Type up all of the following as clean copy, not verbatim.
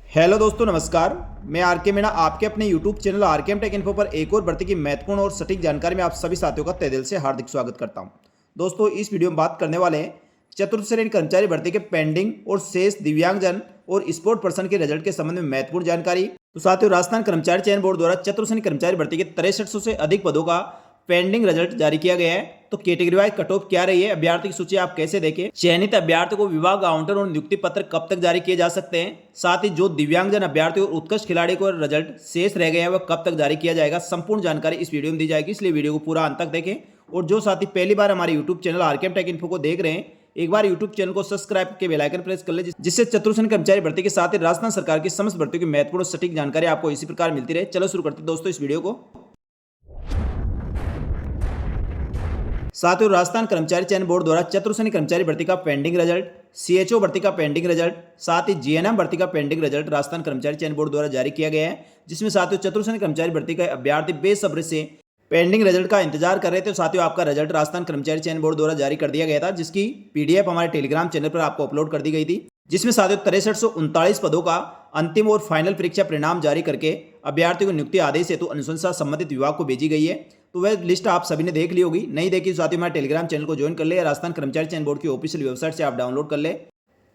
Hello दोस्तों, नमस्कार। मैं आर के मीणा आपके अपने YouTube channel RKM take info पर एक और भर्ती की महत्वपूर्ण और सटीक जानकारी में आप सभी साथियों का तहे दिल से हार्दिक स्वागत करता हूं। दोस्तों, इस वीडियो में बात करने वाले हैं चतुर्थ श्रेणी कर्मचारी भर्ती के पेंडिंग और शेष दिव्यांगजन और स्पोर्ट पर्सन के रिजल्ट के संबंध में महत्वपूर्ण जानकारी। तो साथियों, राजस्थान कर्मचारी चयन बोर्ड द्वारा चतुर्थ श्रेणी कर्मचारी भर्ती के 6300 से अधिक पदों का पेंडिंग रिजल्ट जारी किया गया है। तो कैटेगरी वाइज कट ऑफ क्या रही है, अभ्यर्थी की सूची आप कैसे देखें, चयनित अभ्यर्थियों को विभाग आवंटन और नियुक्ति पत्र कब तक जारी किए जा सकते हैं, साथ ही जो दिव्यांगजन अभ्यर्थी और उत्कृष्ट खिलाड़ी को रिजल्ट शेष रह गया है वह कब तक जारी किया जाएगा, संपूर्ण जानकारी इस वीडियो में दी जाएगी। इसलिए वीडियो को पूरा अंत तक देखें। और जो साथी पहली बार हमारे YouTube channel RKM take info को देख रहे हैं, एक बार यूट्यूब चैनल को सब्सक्राइब के बेल आइकन प्रेस कर ले, जिससे चतुर्थ श्रेणी कर्मचारी भर्ती के साथ ही राजस्थान सरकार की समस्त भर्तियों की महत्वपूर्ण और सटीक जानकारी आपको इसी प्रकार मिलती रहे। चलो शुरू करते हैं दोस्तों इस वीडियो को। साथियों, राजस्थान कर्मचारी चयन बोर्ड द्वारा चतुर्थ श्रेणी कर्मचारी भर्ती का पेंडिंग रिजल्ट, सीएचओ भर्ती का पेंडिंग रिजल्ट, साथ ही जीएनएम भर्ती का पेंडिंग रिजल्ट राजस्थान कर्मचारी चयन बोर्ड द्वारा जारी किया गया है। जिसमें साथियों चतुर्थ श्रेणी कर्मचारी भर्ती का अभ्यर्थी बेसब्री से पेंडिंग रिजल्ट का इंतजार कर रहे थे। साथियों, आपका रिजल्ट राजस्थान कर्मचारी चयन बोर्ड द्वारा जारी कर दिया गया था, जिसकी पीडीएफ हमारे टेलीग्राम चैनल पर आपको अपलोड कर दी गई थी। जिसमें साथियों 6339 पदों का अंतिम और फाइनल परीक्षा परिणाम जारी करके अभ्यर्थियों को नियुक्ति आदेश हेतु अनुशंसा संबंधित विभाग को भेजी गई है। तो वह लिस्ट आप सभी ने देख ली होगी। नहीं देखी तो साथियों हमारे टेलीग्राम चैनल को ज्वाइन कर ले या राजस्थान कर्मचारी चयन बोर्ड की ऑफिशियल वेबसाइट से आप डाउनलोड कर ले।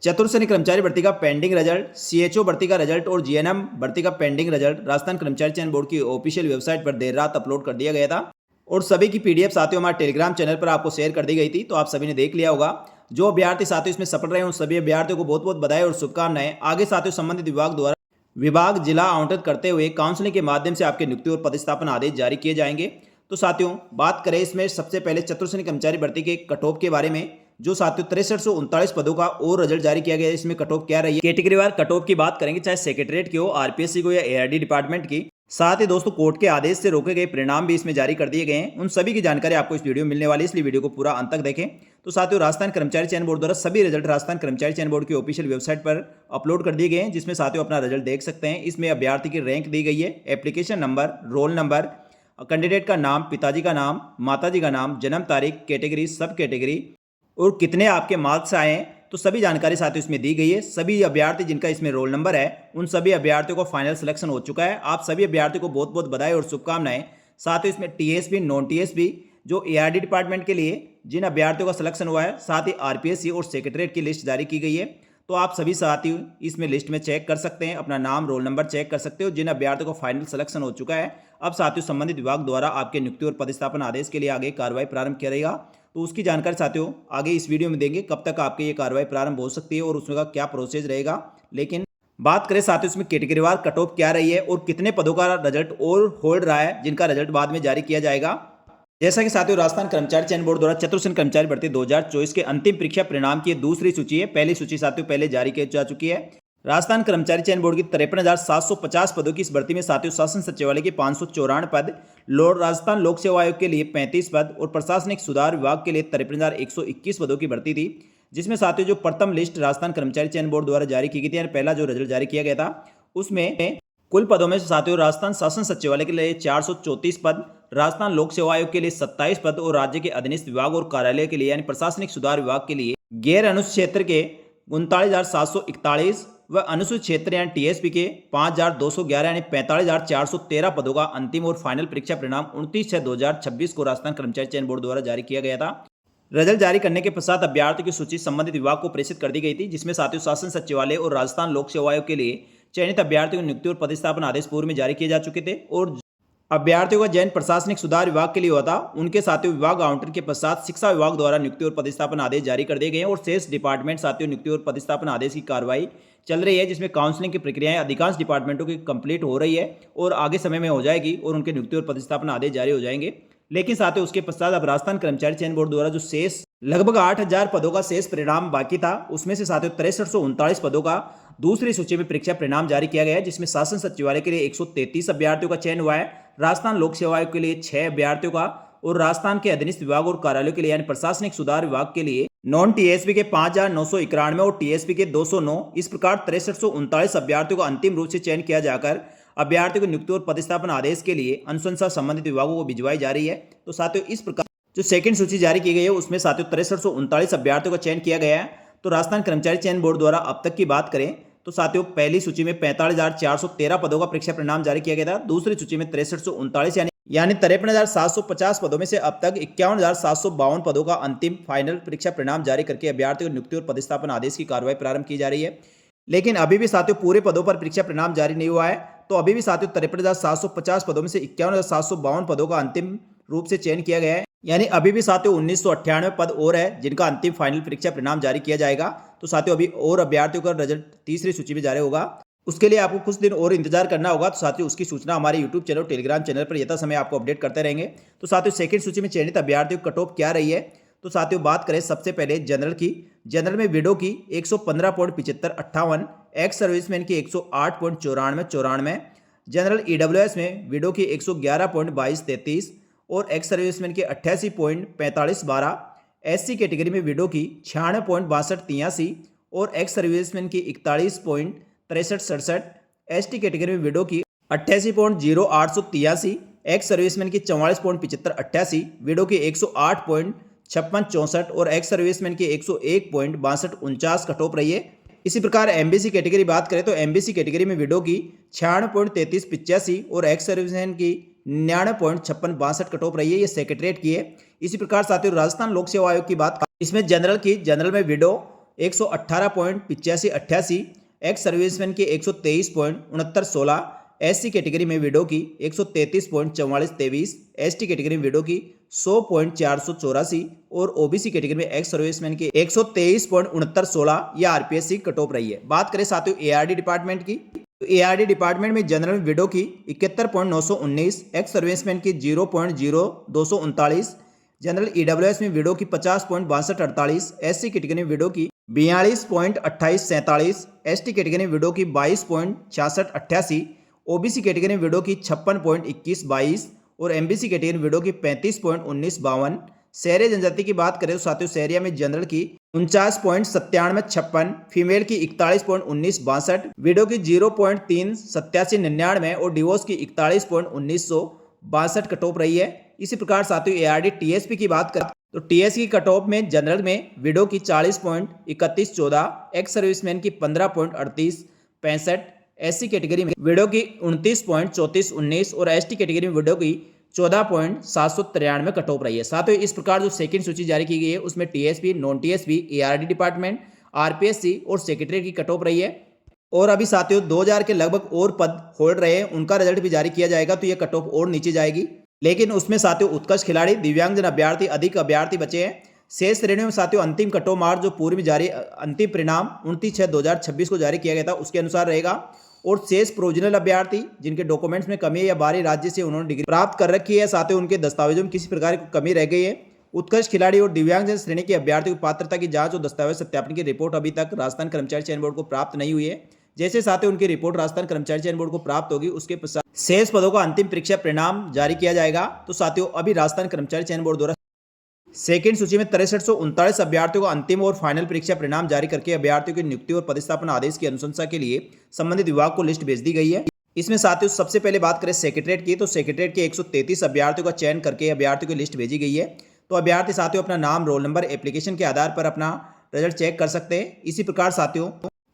चतुर्थ श्रेणी कर्मचारी भर्ती का पेंडिंग रिजल्ट, सीएचओ भर्ती का रिजल्ट और जीएनएम भर्ती का पेंडिंग रिजल्ट राजस्थान कर्मचारी चयन बोर्ड की ऑफिशियल वेबसाइट पर देर रात अपलोड कर दिया गया था। और सभी की पीडीएफ साथियों हमारे टेलीग्राम चैनल पर आपको शेयर कर दी गई थी, तो आप सभी ने देख लिया होगा। जो अभ्यर्थी साथियों इसमें सफल रहे हैं उन सभी अभ्यर्थियों को बहुत बहुत बधाई और शुभकामनाएं। आगे साथियों संबंधित विभाग द्वारा विभाग जिला आवंटित करते हुए काउंसलिंग के माध्यम से आपके नियुक्ति और पदस्थापन आदेश जारी किए जाएंगे। तो साथियों, बात करें इसमें सबसे पहले चतुर्थ श्रेणी कर्मचारी भर्ती के कट ऑफ के बारे में। जो साथियों 6339 पदों का और रिजल्ट जारी किया गया है, इसमें कट ऑफ क्या रही है, कैटेगरी वार कट ऑफ की बात करेंगे, चाहे सेक्रेटरीट की हो, आरपीएससी को या एआरडी डिपार्टमेंट की। साथ ही दोस्तों कोर्ट के आदेश से रोके गए परिणाम भी इसमें जारी कर दिए गए हैं। उन सभी की जानकारी आपको इस वीडियो में मिलने वाली है, इसलिए वीडियो को पूरा अंत तक देखें। तो साथियों, राजस्थान कर्मचारी चयन बोर्ड द्वारा सभी रिजल्ट राजस्थान कर्मचारी चयन बोर्ड की ऑफिशियल वेबसाइट पर अपलोड कर दिए गए हैं, जिसमें साथियों अपना रिजल्ट देख सकते हैं। इसमें अभ्यर्थी की रैंक दी गई है, application number, roll number, candidate का नाम, पिताजी का नाम, माताजी का नाम, जन्म तारीख, कैटेगरी, सब कैटेगरी और कितने आपके मार्क्स आए हैं। तो सभी जानकारी साथियों इसमें दी गई है। सभी अभ्यर्थी जिनका इसमें रोल नंबर है उन सभी अभ्यर्थियों को फाइनल सिलेक्शन हो चुका है। आप सभी अभ्यर्थियों को बहुत बहुत बधाई और शुभकामनाएं। साथ ही इसमें टीएसपी, नॉन टीएसपी, जो एआरडी डिपार्टमेंट के लिए जिन अभ्यर्थियों का सिलेक्शन हुआ है, साथ ही आरपीएससी और सेक्रेटरीट की लिस्ट जारी की गई है। तो आप सभी साथी इसमें लिस्ट में चेक कर सकते हैं, अपना नाम, रोल नंबर चेक कर सकते हो। जिन अभ्यर्थियों को फाइनल सिलेक्शन हो चुका है, अब साथियों संबंधित विभाग द्वारा आपके नियुक्ति और पदस्थापन आदेश के लिए आगे कार्रवाई प्रारंभ किया जाएगा। तो उसकी जानकारी साथियों आगे इस वीडियो में देंगे, कब तक आपके ये कार्रवाई प्रारंभ हो सकती है और उसमें का क्या प्रोसेस रहेगा। लेकिन बात करें साथियों इसमें कैटेगरी वार कट ऑफ क्या रही है और कितने पदों का रिजल्ट और होल्ड रहा है, जिनका रिजल्ट बाद में जारी किया जाएगा। जैसा कि साथियों राजस्थान कर्मचारी चयन बोर्ड द्वारा चतुर्थ श्रेणी कर्मचारी भर्ती 2024 के अंतिम परीक्षा परिणाम की दूसरी सूची है। पहली सूची साथियों पहले जारी की जा चुकी है। राजस्थान कर्मचारी चयन बोर्ड की 53,750 पदों की इस भर्ती में साथियों शासन सचिवालय के 594 पद, राजस्थान लोक सेवा आयोग के लिए 35 पद और प्रशासनिक सुधार विभाग के लिए 53,121 पदों की भर्ती थी। जिसमें साथियों जो प्रथम लिस्ट राजस्थान कर्मचारी चयन बोर्ड द्वारा जारी की गई थी, यानी पहला जो रिजल्ट जारी किया गया था, उसमें कुल पदों में साथियों राजस्थान शासन सचिवालय के लिए 434 पद, राजस्थान लोक सेवा आयोग के लिए 27 पद और राज्य के अधीनस्थ विभाग और कार्यालय के लिए यानी प्रशासनिक सुधार विभाग के लिए गैर अनुसूचित क्षेत्र के 39,741 व अनुसूचित क्षेत्र यानी टीएसपी के 5,211 यानी 45,413 पदों का अंतिम और फाइनल परीक्षा परिणाम 29/6/2026 को राजस्थान कर्मचारी चयन बोर्ड द्वारा जारी किया गया था। रिजल्ट जारी करने के पश्चात अभ्यर्थियों की सूची संबंधित विभाग को प्रेषित कर दी गई थी, जिसमें साथियों शासन सचिवालय और राजस्थान लोक सेवा आयोग के लिए चयनित अभ्यर्थियों को नियुक्ति और पदस्थापन आदेश पूर्व में जारी किए जा चुके थे। और अभ्यर्थियों का चयन प्रशासनिक सुधार विभाग के लिए हुआ था, उनके साथियों विभाग आवंटन के पश्चात शिक्षा विभाग द्वारा नियुक्ति और पदस्थापन आदेश जारी कर दिए गए हैं। और शेष डिपार्टमेंट साथियों नियुक्ति और पदस्थापन आदेश की कार्रवाई चल रही है, जिसमें काउंसलिंग की प्रक्रियाएं अधिकांश डिपार्टमेंटों की कंप्लीट हो रही है और आगे समय में हो जाएगी और उनके नियुक्ति और पदस्थापन आदेश जारी हो जाएंगे। लेकिन साथियों उसके पश्चात अब राजस्थान कर्मचारी चयन बोर्ड द्वारा जो शेष लगभग 8,000 पदों का शेष परिणाम बाकी था, उसमें से साथियों 6339 पदों का दूसरी सूची में परीक्षा परिणाम जारी किया गया है। जिसमें शासन सचिवालय के लिए 133 अभ्यर्थियों का चयन हुआ है, राजस्थान लोक सेवा आयोग के लिए 6 अभ्यर्थियों का और राजस्थान के अधीनस्थ विभाग और कार्यालयों के लिए यानी प्रशासनिक सुधार विभाग के लिए नॉन टीएसपी के 5,991 और टीएसपी के 209। इस प्रकार 6339 अभ्यर्थियों का अंतिम रूप से चयन किया जाकर अभ्यर्थियों को नियुक्ति और पदस्थापन आदेश के लिए अनुशंसा संबंधित विभागों को भिजवाई जा रही है। तो साथियों इस प्रकार जो सेकंड सूची जारी की गई है उसमें साथियों 6339 अभ्यर्थियों का चयन किया गया है। तो राजस्थान कर्मचारी चयन बोर्ड द्वारा अब तक की बात करें तो साथियों पहली सूची में 45,413 पदों का परीक्षा परिणाम जारी किया गया था। दूसरी सूची में 6339 यानी 53,750 पदों में से अब तक 51,752 पदों का अंतिम फाइनल परीक्षा परिणाम जारी करके अभ्यर्थियों को नियुक्ति और पदस्थापन आदेश की कार्रवाई प्रारंभ की जा रही है। लेकिन अभी भी साथियों पूरे पदों पर परीक्षा परिणाम जारी नहीं हुआ है। तो अभी भी साथियों 53,750 पदों में से 51,752 पदों का अंतिम रूप से चयन किया गया है। यानी अभी भी साथियों 1998 पद और है जिनका अंतिम फाइनल परीक्षा परिणाम जारी किया जाएगा। तो साथियों अभी और अभ्यर्थियों का रिजल्ट तीसरी सूची में जारी होगा। उसके लिए आपको कुछ दिन और इंतजार करना होगा। तो साथियों उसकी सूचना हमारे यूट्यूब चैनल, टेलीग्राम चैनल पर यथा समय आपको अपडेट करते रहेंगे। तो साथियों सेकंड सूची में चयनित अभ्यर्थियों की कट ऑफ क्या रही है, तो साथियों बात करें सबसे पहले जनरल की। जनरल में विडो की 115.7558, एक्स सर्विसमैन की 108.94, जनरल ईडब्ल्यूएस में विडो की 111.2233 और एक्स सर्विसमैन की 88.4512, एससी कैटेगरी में विडो की 96.6283 और एक्स सर्विसमैन की 41.6367, एसटी कैटेगरी में विडो की 88.0883, एक्स सर्विसमैन की 44.7588, विडो की 108.5664 और एक्स सर्विसमैन की 101.6249 कट ऑफ रही है। इसी प्रकार एमबीसी कैटेगरी बात करें तो एमबीसी कैटेगरी में विडो की 96.3385 और एक्स सर्विसमैन की 99.5662 कट ऑफ रही है। ये सेक्रेटरीट की है। इसी प्रकार साथियों राजस्थान लोक सेवा आयोग की बात, इसमें जनरल में विडो 118.8588, एक्स सर्विसमैन की 123.6916, एससी कैटेगरी में विडो की 133.4423, एसटी कैटेगरी में विडो की 100.484 और ओबीसी कैटेगरी में एक्स सर्विसमैन की 123.6916 या आरपीएससी कट ऑफ रही है। बात करें साथियों एआरडी डिपार्टमेंट की, तो एआरडी डिपार्टमेंट में जनरल में विडो की 71.919, एक्स सर्विसमैन की 0.0239, जनरल ईडब्ल्यूएस में विडो की 50.6248, एससी कैटेगरी में विडो की 42.2847, एसटी कैटेगरी में विडो की 22.6688, ओबीसी कैटेगरी में विडो की 56.2122 और एमबीसी कैटेगरी में विडो की 35.1952। शहरी जनजाति की बात करें तो साथियों शहरिया में जनरल की 49.9756, फीमेल की 41.1962, विडो की 0.38799 और डिवोर्स की 41.1962 कट ऑफ रही है। इसी प्रकार साथियों एआरडी टीएसपी की बात करें तो टीएसपी की कट ऑफ में जनरल में विडो की 40.3114, एक्स सर्विसमैन की 15.3865, एससी कैटेगरी में विडो की 29.3419 और एसटी कैटेगरी में विडो की 14.793 कट ऑफ रही है। साथियों इस प्रकार जो सेकंड सूची जारी की गई है उसमें TSP, non TSP, ARD department, RPSC और सेक्रेटरी की कट ऑफ रही है। और अभी साथियों 2000 के लगभग और पद होल्ड रहे हैं, उनका रिजल्ट भी जारी किया जाएगा तो ये कट ऑफ और नीचे जाएगी। लेकिन उसमें साथियों उत्कृष्ट खिलाड़ी, दिव्यांगजन अभ्यर्थी, अधिक अभ्यर्थी बचे हैं। शेष श्रेणियों में साथियों अंतिम कट ऑफ मार्क्स जो पूर्व में जारी अंतिम परिणाम 29/6/2026 को जारी किया गया था उसके अनुसार रहेगा। और शेष प्रोविजनल अभ्यर्थी जिनके डॉक्यूमेंट्स में कमी है या बाहरी राज्य से उन्होंने डिग्री प्राप्त कर रखी है, साथ ही उनके दस्तावेजों में किसी प्रकार की कमी रह गई है। उत्कृष्ट खिलाड़ी और दिव्यांगजन श्रेणी के अभ्यर्थियों की पात्रता की जांच और दस्तावेज सत्यापन की रिपोर्ट अभी तक राजस्थान कर्मचारी चयन बोर्ड को प्राप्त नहीं हुई है। जैसे साथ ही उनकी रिपोर्ट राजस्थान कर्मचारी चयन बोर्ड को प्राप्त होगी उसके पश्चात शेष पदों का अंतिम परीक्षा परिणाम जारी किया जाएगा। तो साथियों अभी राजस्थान कर्मचारी चयन बोर्ड द्वारा सेकेंड सूची में 6339 अभ्यर्थियों को अंतिम और फाइनल परीक्षा परिणाम जारी करके अभ्यर्थियों की नियुक्ति और पदस्थापन आदेश की अनुशंसा के लिए संबंधित विभाग को लिस्ट भेज दी गई है। इसमें साथियों सबसे पहले बात करें सेक्रेटरीट की, तो सेक्रेटरीट के 133 अभ्यर्थियों का चयन करके अभ्यर्थियों की लिस्ट भेजी गई है। तो अभ्यर्थी साथियों अपना नाम, रोल नंबर, एप्लीकेशन के आधार पर अपना रिजल्ट चेक कर सकते हैं। इसी प्रकार साथियों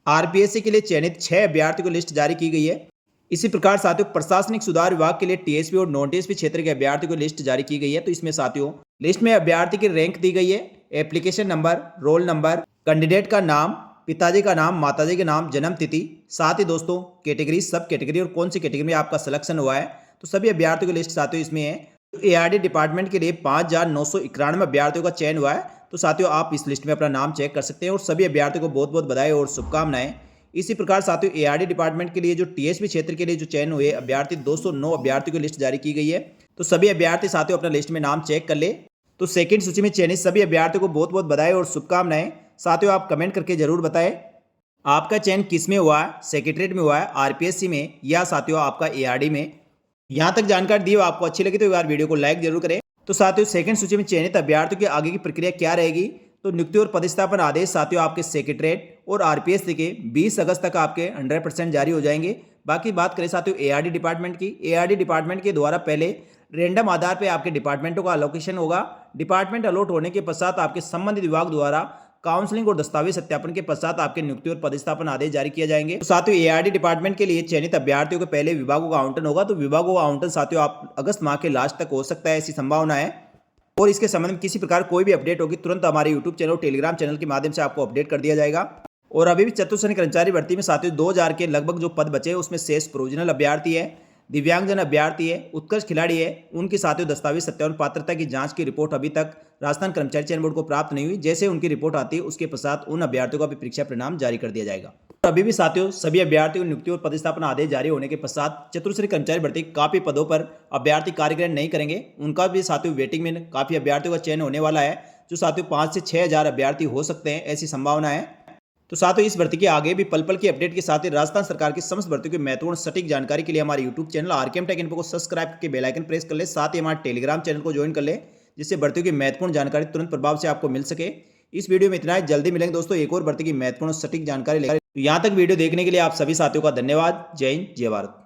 आरपीएससी के लिए चयनित 6 अभ्यर्थियों की लिस्ट जारी की गई है। इसी प्रकार साथियों प्रशासनिक सुधार विभाग के लिए टीएसपी और नॉन टीएसपी क्षेत्र के अभ्यर्थियों की लिस्ट जारी की गई है। तो इसमें साथियों लिस्ट में अभ्यर्थी की रैंक दी गई है, application number, roll number, candidate का नाम, पिताजी का नाम, माताजी का नाम, जन्म तिथि, साथ ही दोस्तों कैटेगरी, सब कैटेगरी और कौन सी कैटेगरी में आपका सिलेक्शन हुआ है। तो सभी अभ्यर्थियों की लिस्ट साथियों इसमें है। एआरडी डिपार्टमेंट के लिए 5991 अभ्यर्थियों का चयन हुआ है। तो साथियों आप इस लिस्ट में अपना नाम चेक कर सकते हैं और सभी अभ्यर्थियों को बहुत बहुत बधाई और शुभकामनाएं। इसी प्रकार साथियों एआरडी डिपार्टमेंट के लिए जो टीएसपी क्षेत्र के लिए जो चयन हुए अभ्यर्थी 209 अभ्यर्थियों की लिस्ट जारी की गई है। तो सभी अभ्यर्थी साथियों अपना लिस्ट में नाम चेक कर ले। तो सेकंड सूची में चयनित सभी अभ्यर्थियों को बहुत बहुत बधाई और शुभकामनाएं। साथियों आप कमेंट करके जरूर बताएं आपका चयन किस में हुआ है, सेक्रेटरीट में हुआ है, आरपीएससी में या साथियों आपका एआरडी में। यहाँ तक जानकारी दी आपको अच्छी लगी तो एक बार वीडियो को लाइक जरूर करें। तो साथियों सेकंड सूची में चयनित अभ्यर्थियों की आगे की प्रक्रिया क्या रहेगी, तो नियुक्ति और पदस्थापन आदेश साथियों आपके सेक्रेटरीट और आरपीएससी के 20 अगस्त तक आपके 100% जारी हो जाएंगे। बाकी बात करें साथियों एआरडी डिपार्टमेंट की, एआरडी डिपार्टमेंट के द्वारा पहले रैंडम आधार पर आपके डिपार्टमेंटों का अलोकेशन होगा। डिपार्टमेंट अलॉट होने के पश्चात आपके संबंधित विभाग द्वारा काउंसलिंग और दस्तावेज सत्यापन के पश्चात आपके नियुक्ति और पदस्थापन आदेश जारी किए जाएंगे। तो साथियों, एआरडी डिपार्टमेंट के लिए चयनित अभ्यर्थियों के पहले विभागों का आवंटन होगा। तो विभागों का आवंटन साथियों आप अगस्त माह के लास्ट तक हो सकता है, ऐसी संभावना है। और इसके संबंध में किसी प्रकार कोई भी अपडेट होगी तुरंत हमारे यूट्यूब चैनल और टेलीग्राम चैनल के माध्यम से आपको अपडेट कर दिया जाएगा। और अभी भी चतुर्थ श्रेणी कर्मचारी भर्ती में साथियों 2000 के लगभग जो पद बचे हैं उसमें शेष प्रोविजनल अभ्यर्थी है, दिव्यांगजन अभ्यर्थी है, उत्कृष्ट खिलाड़ी है, उनकी साथियों दस्तावेज सत्यापन पात्रता की जांच की रिपोर्ट अभी तक राजस्थान कर्मचारी चयन बोर्ड को प्राप्त नहीं हुई। जैसे उनकी रिपोर्ट आती है उसके पश्चात उन अभ्यर्थियों का भी परीक्षा परिणाम जारी कर दिया जाएगा। अभी भी साथियों सभी अभ्यर्थियों को नियुक्ति और पदस्थापना आदेश जारी होने के पश्चात चतुर्थ श्रेणी कर्मचारी भर्ती काफी पदों पर अभ्यर्थी कार्यग्रहण नहीं करेंगे। उनका भी साथियों वेटिंग में काफी अभ्यर्थियों का चयन होने वाला है, जो साथियों 5 से 6 हजार अभ्यर्थी हो सकते हैं, ऐसी संभावना है। तो साथियों इस भर्ती के आगे भी पल पल की अपडेट के साथ ही राजस्थान सरकार की समस्त भर्तियों की महत्वपूर्ण सटीक जानकारी के लिए हमारे YouTube channel RKM take info को सब्सक्राइब करके बेल आइकन प्रेस कर ले। साथ ही हमारे टेलीग्राम चैनल को ज्वाइन कर ले, जिससे भर्तियों की महत्वपूर्ण जानकारी तुरंत प्रभाव से आपको मिल सके। इस वीडियो में इतना ही, जल्दी मिलेंगे दोस्तों एक और भर्ती की महत्वपूर्ण सटीक जानकारी लेकर। तो यहाँ तक वीडियो देखने के लिए आप सभी साथियों का धन्यवाद। जय हिंद, जय भारत।